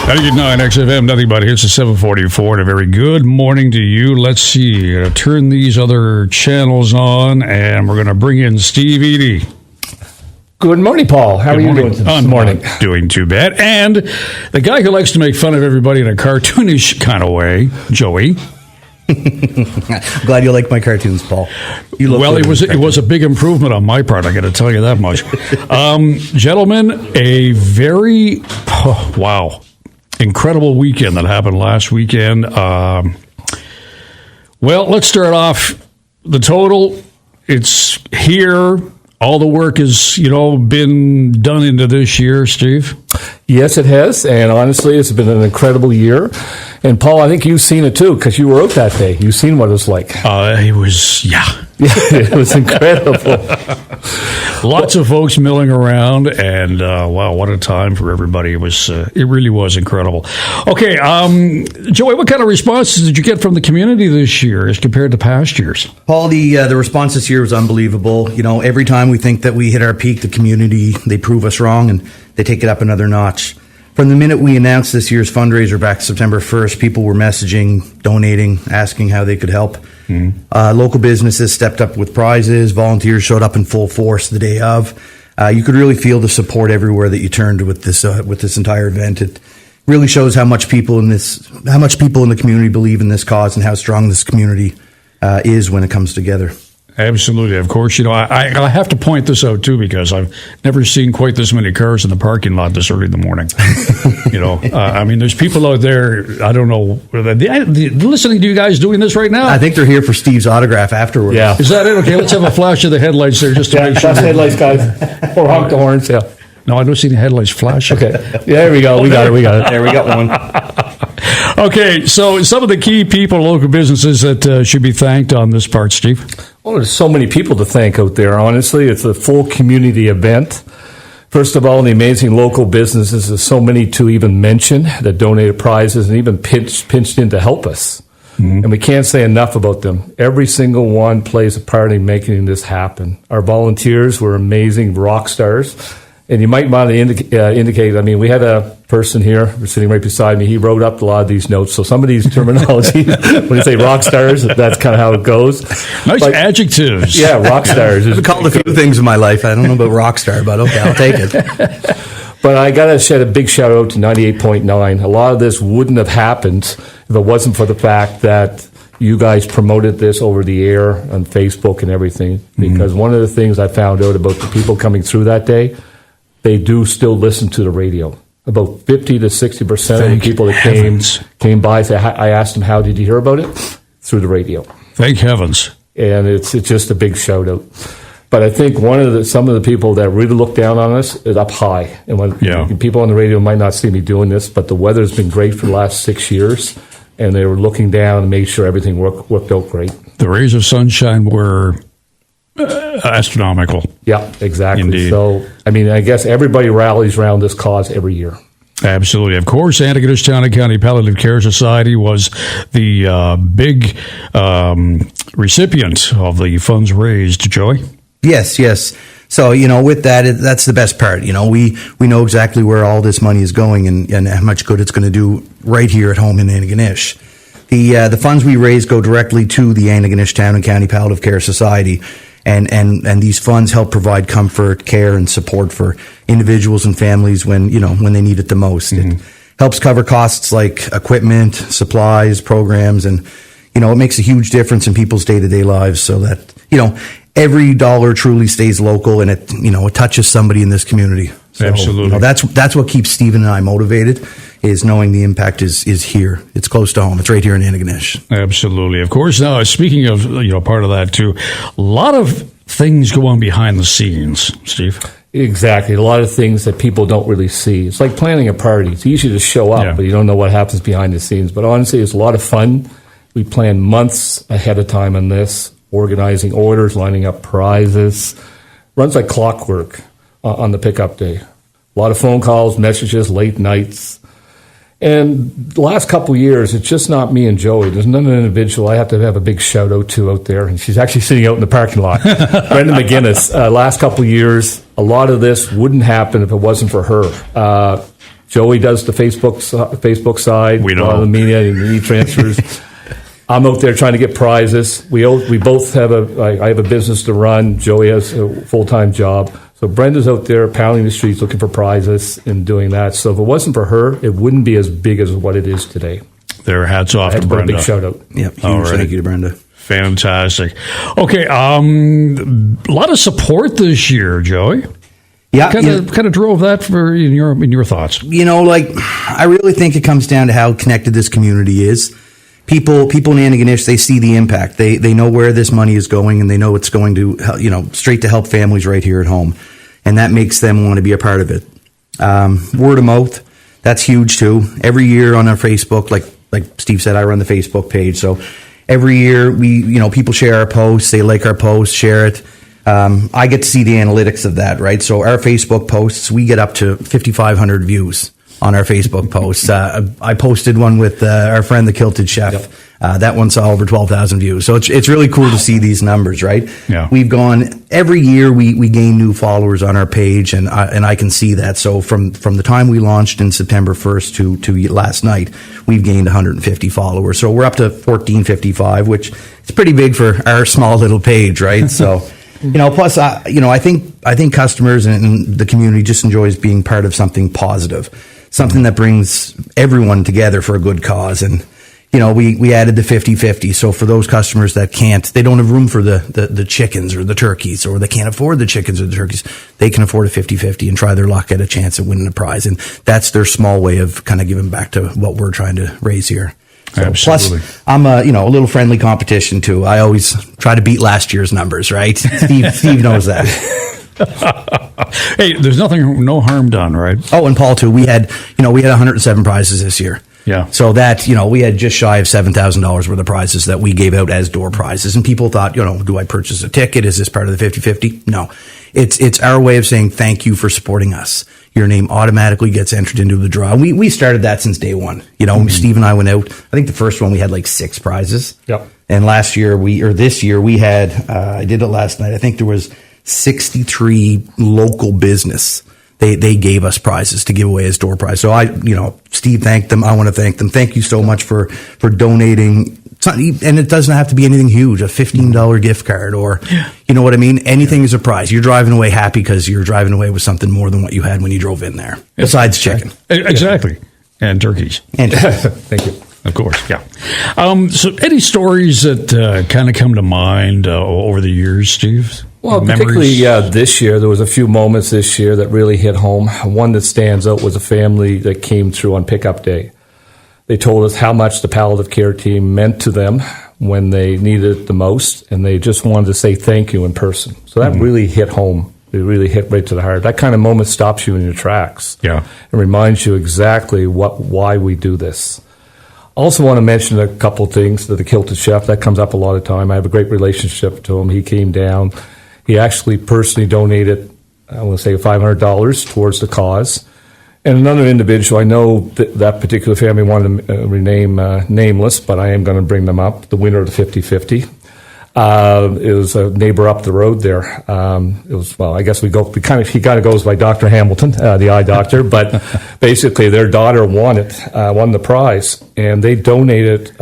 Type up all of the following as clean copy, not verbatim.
99 XFM, nothing but hits at 744, and a very good morning to you. Let's see, turn these other channels on, and we're going to bring in Steve Eady. Good morning, Paul. How are you doing this morning? Not doing too bad. And the guy who likes to make fun of everybody in a cartoonish kind of way, Joey. Glad you like my cartoons, Paul. It was a big improvement on my part, I got to tell you that much. Gentlemen, a very, incredible weekend that happened last weekend. Well, let's start off. The total, it's here. All the work has, been done into this year, Steve. Yes, it has. And honestly, it's been an incredible year. And Paul, I think you've seen it too, because you were out that day. You've seen what it was like. It was, it was incredible. Lots of folks milling around, and wow, what a time for everybody. It really was incredible. Okay, Joey, what kind of responses did you get from the community this year as compared to past years? Paul, the response this year was unbelievable. Every time we think that we hit our peak, the community, they prove us wrong, and they take it up another notch. From the minute we announced this year's fundraiser back September 1st, people were messaging, donating, asking how they could help. Mm-hmm. Local businesses stepped up with prizes. Volunteers showed up in full force the day of. You could really feel the support everywhere that you turned with this entire event. It really shows how much people in the community believe in this cause and how strong this community is when it comes together. Absolutely. Of course, I have to point this out, too, because I've never seen quite this many cars in the parking lot this early in the morning. I mean, there's people out there, I don't know, listening to you guys doing this right now? I think they're here for Steve's autograph afterwards. Yeah. Is that it? Okay, let's have a flash of the headlights there just to make sure. Flash headlights, guys. Or honk the horns, yeah. No, I don't see the headlights flashing. Okay. Yeah, there we go. We got it. There, we got one. Okay, so some of the key people, local businesses that should be thanked on this part, Steve? Well, there's so many people to thank out there, honestly. It's a full community event. First of all, the amazing local businesses, there's so many to even mention that donated prizes and even pinched in to help us. Mm-hmm. And we can't say enough about them. Every single one plays a part in making this happen. Our volunteers were amazing rock stars. And you might want to indicate, I mean, we had a person here sitting right beside me. He wrote up a lot of these notes. So some of these terminology, when you say rock stars, that's kind of how it goes. Nice adjectives. Yeah, rock stars. I've called a few things in my life. I don't know about rock star, but okay, I'll take it. But I got to shed a big shout out to 98.9. A lot of this wouldn't have happened if it wasn't for the fact that you guys promoted this over the air on Facebook and everything. Because one of the things I found out about the people coming through that day, they do still listen to the radio. About 50 to 60% of the people that came by, I asked them, how did you hear about it? Through the radio. Thank heavens. And it's just a big shout out. But I think some of the people that really look down on us is up high. And people on the radio might not see me doing this, but the weather's been great for the last 6 years. And they were looking down and made sure everything worked out great. The rays of sunshine were astronomical. Yeah, exactly. Indeed. So, I mean, I guess everybody rallies around this cause every year. Absolutely. Of course, Antigonish Town and County Palliative Care Society was the big recipient of the funds raised, Joey. Yes. So, with that, that's the best part. We know exactly where all this money is going and how much good it's going to do right here at home in Antigonish. The funds we raise go directly to the Antigonish Town and County Palliative Care Society. And these funds help provide comfort, care, and support for individuals and families when they need it the most. Mm-hmm. It helps cover costs like equipment, supplies, programs, and it makes a huge difference in people's day-to-day lives so that every dollar truly stays local and it touches somebody in this community. So, absolutely. That's what keeps Stephen and I motivated, is knowing the impact is here. It's close to home. It's right here in Antigonish. Absolutely. Of course, now, speaking of, part of that too, a lot of things go on behind the scenes, Steve. Exactly. A lot of things that people don't really see. It's like planning a party. It's easy to show up, but you don't know what happens behind the scenes. But honestly, it's a lot of fun. We plan months ahead of time on this, organizing orders, lining up prizes. Runs like clockwork on the pickup day. A lot of phone calls, messages, late nights. And the last couple of years, it's just not me and Joey. There's another individual I have to have a big shout out to out there, and she's actually sitting out in the parking lot. Brenda McGinnis. Last couple of years, a lot of this wouldn't happen if it wasn't for her. Joey does the Facebook side. We know. A lot of the media and the e-transfers. I'm out there trying to get prizes. We both have I have a business to run. Joey has a full-time job. So Brenda's out there pounding the streets looking for prizes and doing that. So if it wasn't for her, it wouldn't be as big as what it is today. Their hats off to Brenda. A big shout out. Yep. Huge All right. thank you to Brenda. Fantastic. Okay, a lot of support this year, Joey. Yeah. Kind of drove that for in your thoughts. I really think it comes down to how connected this community is. People in Antigonish, they see the impact. They know where this money is going, and they know it's going to, straight to help families right here at home. And that makes them want to be a part of it. Word of mouth, that's huge too. Every year on our Facebook, like Steve said, I run the Facebook page. So every year people share our posts, they like our posts, share it. I get to see the analytics of that, right? So our Facebook posts, we get up to 5,500 views on our Facebook posts. I posted one with our friend, the Kilted Chef. Yep. That one saw over 12,000 views. So it's really cool to see these numbers, right? Yeah. We've gone every year. We gain new followers on our page, and I can see that. So from the time we launched in September 1st to last night, we've gained 150 followers. So we're up to 1,455, which is pretty big for our small little page, right? So. Plus, I think customers and the community just enjoys being part of something positive, something that brings everyone together for a good cause. And, we added the 50-50. So for those customers that they don't have room for the chickens or the turkeys, or they can't afford the chickens or the turkeys, they can afford a 50-50 and try their luck at a chance at winning a prize. And that's their small way of kind of giving back to what we're trying to raise here. So, Absolutely. Plus, I'm a little friendly competition too. I always try to beat last year's numbers, right? Steve knows that. Hey, there's no harm done, right? Oh, and Paul too. We had 107 prizes this year. Yeah. So that, we had just shy of $7,000 worth of prizes that we gave out as door prizes. And people thought, do I purchase a ticket? Is this part of the 50-50? No. It's our way of saying thank you for supporting us. Your name automatically gets entered into the draw. We started that since day one. Steve and I went out. I think the first one we had like 6 prizes. Yep. And this year we had, I did it last night. I think there was 63 local business. They gave us prizes to give away as door prize. So Steve thanked them. I want to thank them. Thank you so much for donating. And it doesn't have to be anything huge, a $15 gift card, or, you know what I mean? Anything is a prize. You're driving away happy because you're driving away with something more than what you had when you drove in there, besides chicken. Exactly. And turkeys. And Thank you. Of course, yeah. So any stories that kind of come to mind over the years, Steve? Well, Memories? particularly this year, there was a few moments this year that really hit home. One that stands out was a family that came through on pickup day. They told us how much the palliative care team meant to them when they needed it the most, and they just wanted to say thank you in person. So that really hit home. It really hit right to the heart. That kind of moment stops you in your tracks. Yeah. And reminds you exactly why we do this. Also want to mention a couple things to the Kilted Chef. That comes up a lot of time. I have a great relationship to him. He came down. He actually personally donated, I want to say, $500 towards the cause. And another individual, I know that particular family wanted to remain nameless, but I am going to bring them up. The winner of the 50-50 it was a neighbor up the road there. It was, well, I guess he kind of goes by Dr. Hamilton, the eye doctor, but basically their daughter won the prize, and they donated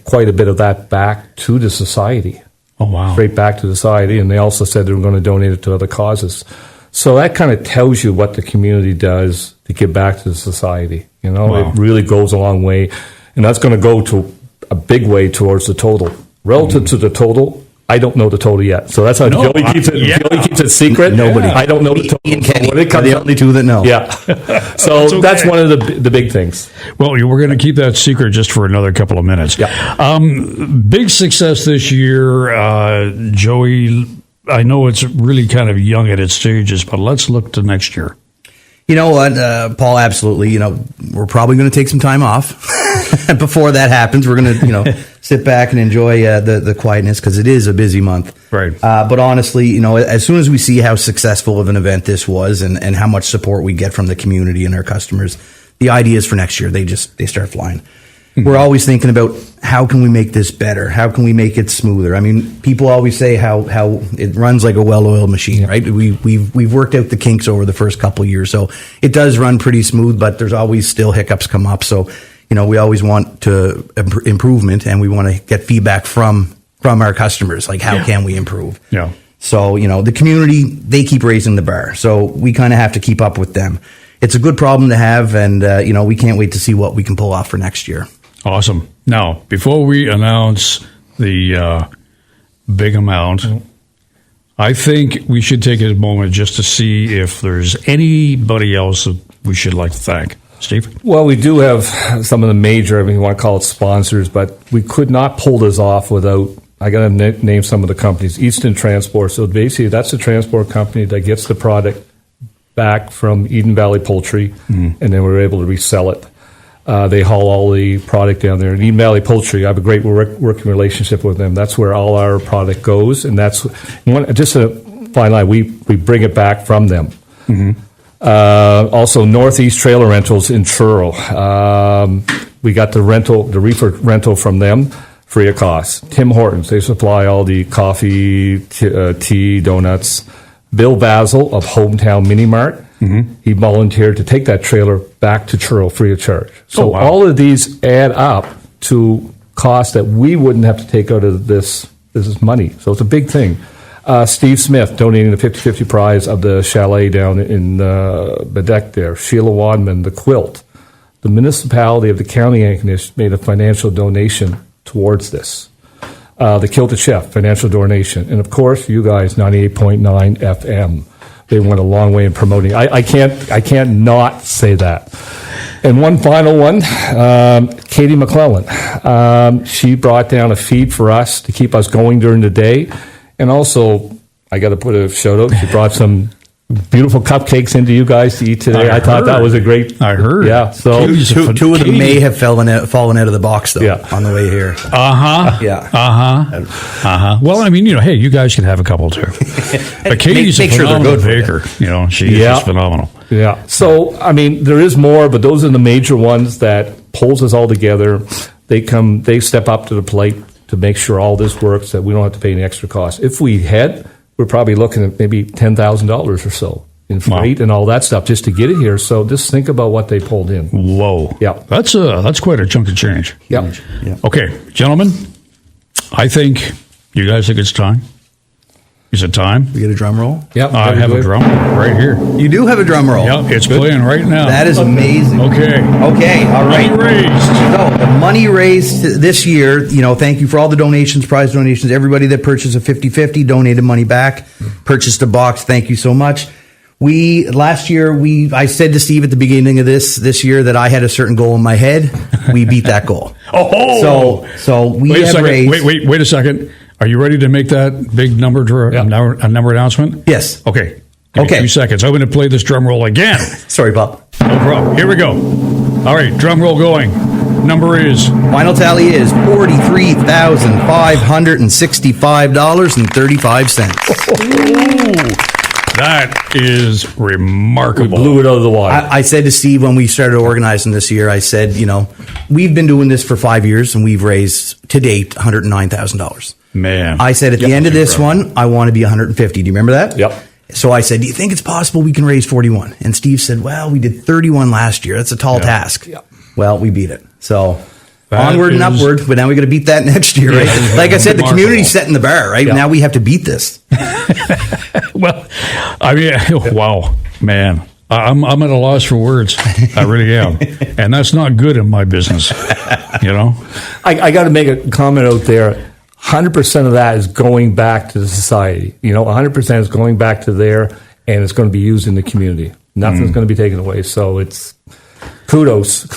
quite a bit of that back to the society. Oh, wow. Straight back to the society, and they also said they were going to donate it to other causes. So that kind of tells you what the community does to give back to the society. Wow. It really goes a long way, and that's going to go to a big way towards the total. Relative to the total, I don't know the total yet. So that's how Joey keeps it. Yeah. Joey keeps it secret. Nobody. I don't know the total. Ian Kenny So when it are the only two that know. Yeah. So okay. that's one of the big things. Well, we're going to keep that secret just for another couple of minutes. Yeah. Big success this year, Joey. I know it's really kind of young at its stages, but let's look to next year. You know what, Paul, absolutely. We're probably going to take some time off before that happens. We're going to, sit back and enjoy the quietness because it is a busy month. Right. But honestly, as soon as we see how successful of an event this was and how much support we get from the community and our customers, the ideas for next year, they start flying. we're always thinking about how can we make this better? How can we make it smoother? I mean, people always say how it runs like a well-oiled machine, right? We've worked out the kinks over the first couple of years, so it does run pretty smooth, but there's always still hiccups come up. So, we always want to improvement, and we want to get feedback from our customers, like how can we improve? Yeah. So, the community, they keep raising the bar, so we kind of have to keep up with them. It's a good problem to have, and we can't wait to see what we can pull off for next year. Awesome. Now, before we announce the big amount, I think we should take a moment just to see if there's anybody else that we should like to thank. Steve? Well, we do have some of the major, you want to call it sponsors, but we could not pull this off without, I got to name some of the companies. Easton Transport. So basically, that's a transport company that gets the product back from Eden Valley Poultry, and then we're able to resell it. They haul all the product down there. And Eden Valley Poultry, I have a great working relationship with them. That's where all our product goes, and that's just a fine line. We bring it back from them. Also, Northeast Trailer Rentals in Churl. We got the reefer rental from them, free of cost. Tim Hortons, they supply all the coffee, tea, donuts. Bill Basil of Hometown Mini Mart. He volunteered to take that trailer back to Churl free of charge. So all of these add up to costs that we wouldn't have to take out of this is money. So it's a big thing. Steve Smith donating the 50-50 prize of the chalet down in Bedeck there. Sheila Wadman, the quilt. The municipality of the county Antigonish made a financial donation towards this. The Kilted Chef, financial donation. And of course, you guys, 98.9 FM. They went a long way in promoting. I can't not say that. And one final one, Katie McClellan. She brought down a feed for us to keep us going during the day. And also, I got to put a shout out. She brought some beautiful cupcakes into you guys to eat today. I thought that was a great. I heard. Yeah. So two of them may have fallen out of the box though. On the way here. Well, I mean, hey, you guys can have a couple too. But Katie's a phenomenal baker. She is just phenomenal. Yeah. So I mean, there is more, but those are the major ones that pulls us all together. They step up to the plate to make sure all this works, that we don't have to pay any extra cost. If we had, we're probably looking at maybe $10,000 or so in freight and all that stuff just to get it here. So just think about what they pulled in. Whoa. Yeah. That's quite a chunk of change. Yeah. Okay, gentlemen, I think you guys think it's time. Is it time? We get a drum roll? Yep. I have a drum roll right here. You do have a drum roll? Yep, it's playing right now. That is amazing. Okay, all right. Money raised. So the money raised this year, thank you for all the donations, prize donations, everybody that purchased a 50-50, donated money back, purchased a box, thank you so much. Last year, I said to Steve at the beginning of this year that I had a certain goal in my head. We beat that goal. So we have raised. Wait a second. Are you ready to make that big number announcement? Yes. Okay. Give me 2 seconds. I'm going to play this drum roll again. Sorry, Bob. No problem. Here we go. All right, drum roll going. Number is? Final tally is $43,565.35. That is remarkable. We blew it out of the water. I said to Steve when we started organizing this year, I said, we've been doing this for 5 years and we've raised to date $109,000. Man. I said at the end of this one, I want to be 150. Do you remember that? Yep. So I said, do you think it's possible we can raise 41? And Steve said, well, we did 31 last year. That's a tall task. Yep. Well, we beat it. So onward and upward, but now we got to beat that next year, right? Like I said, the community's setting the bar, right? Now we have to beat this. Well, I mean, wow, man. I'm at a loss for words. I really am. And that's not good in my business, I got to make a comment out there. 100% of that is going back to the society. 100% is going back to there, and it's going to be used in the community. Nothing's going to be taken away. So it's kudos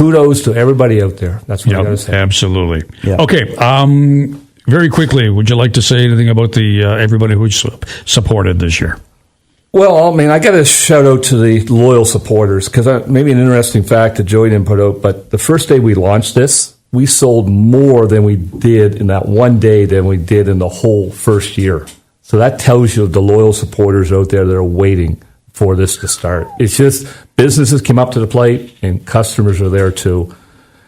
to everybody out there. That's what I got to say. Absolutely. Yep. Okay. Very quickly, would you like to say anything about the everybody who supported this year? Well, I mean, I got to shout out to the loyal supporters because maybe an interesting fact that Joey didn't put out, but the first day we launched this, we sold more than we did in that one day than we did in the whole first year. So that tells you the loyal supporters out there that are waiting for this to start. It's just businesses came up to the plate and customers are there too.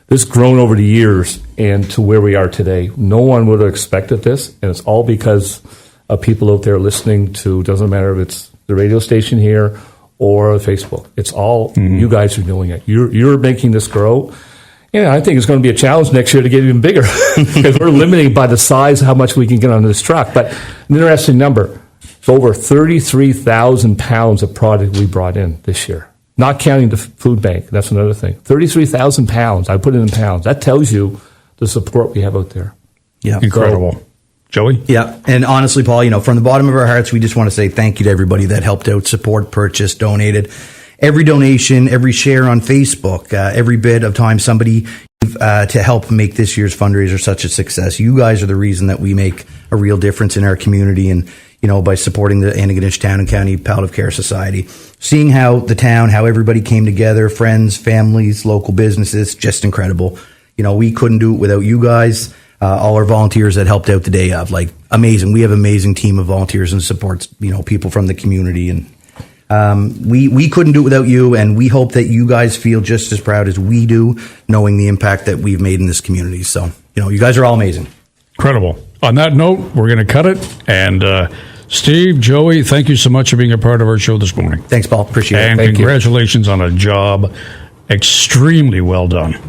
this grown over the years and to where we are today. No one would have expected this, and it's all because of people out there listening to, doesn't matter if it's the radio station here or Facebook. It's all you guys are doing it. You're making this grow. Yeah, I think it's going to be a challenge next year to get even bigger because we're limited by the size of how much we can get on this truck. But an interesting number, it's over 33,000 pounds of product we brought in this year, not counting the food bank. That's another thing. 33,000 pounds. I put it in pounds. That tells you the support we have out there. Yeah. Incredible. Joey? Yeah. And honestly, Paul, from the bottom of our hearts, we just want to say thank you to everybody that helped out, support, purchased, donated. Every donation, every share on Facebook, every bit of time somebody to help make this year's fundraiser such a success. You guys are the reason that we make a real difference in our community, and by supporting the Antigonish Town and County Palliative Care Society. Seeing how the town, how everybody came together, friends, families, local businesses, just incredible. We couldn't do it without you guys. All our volunteers that helped out the day of, amazing. We have an amazing team of volunteers and supports, people from the community, and we couldn't do it without you, and we hope that you guys feel just as proud as we do, knowing the impact that we've made in this community. So, you guys are all amazing. Incredible. On that note, we're going to cut it. And Steve, Joey, thank you so much for being a part of our show this morning. Thanks, Paul. Appreciate it. And Thank you. congratulations on a job extremely well done.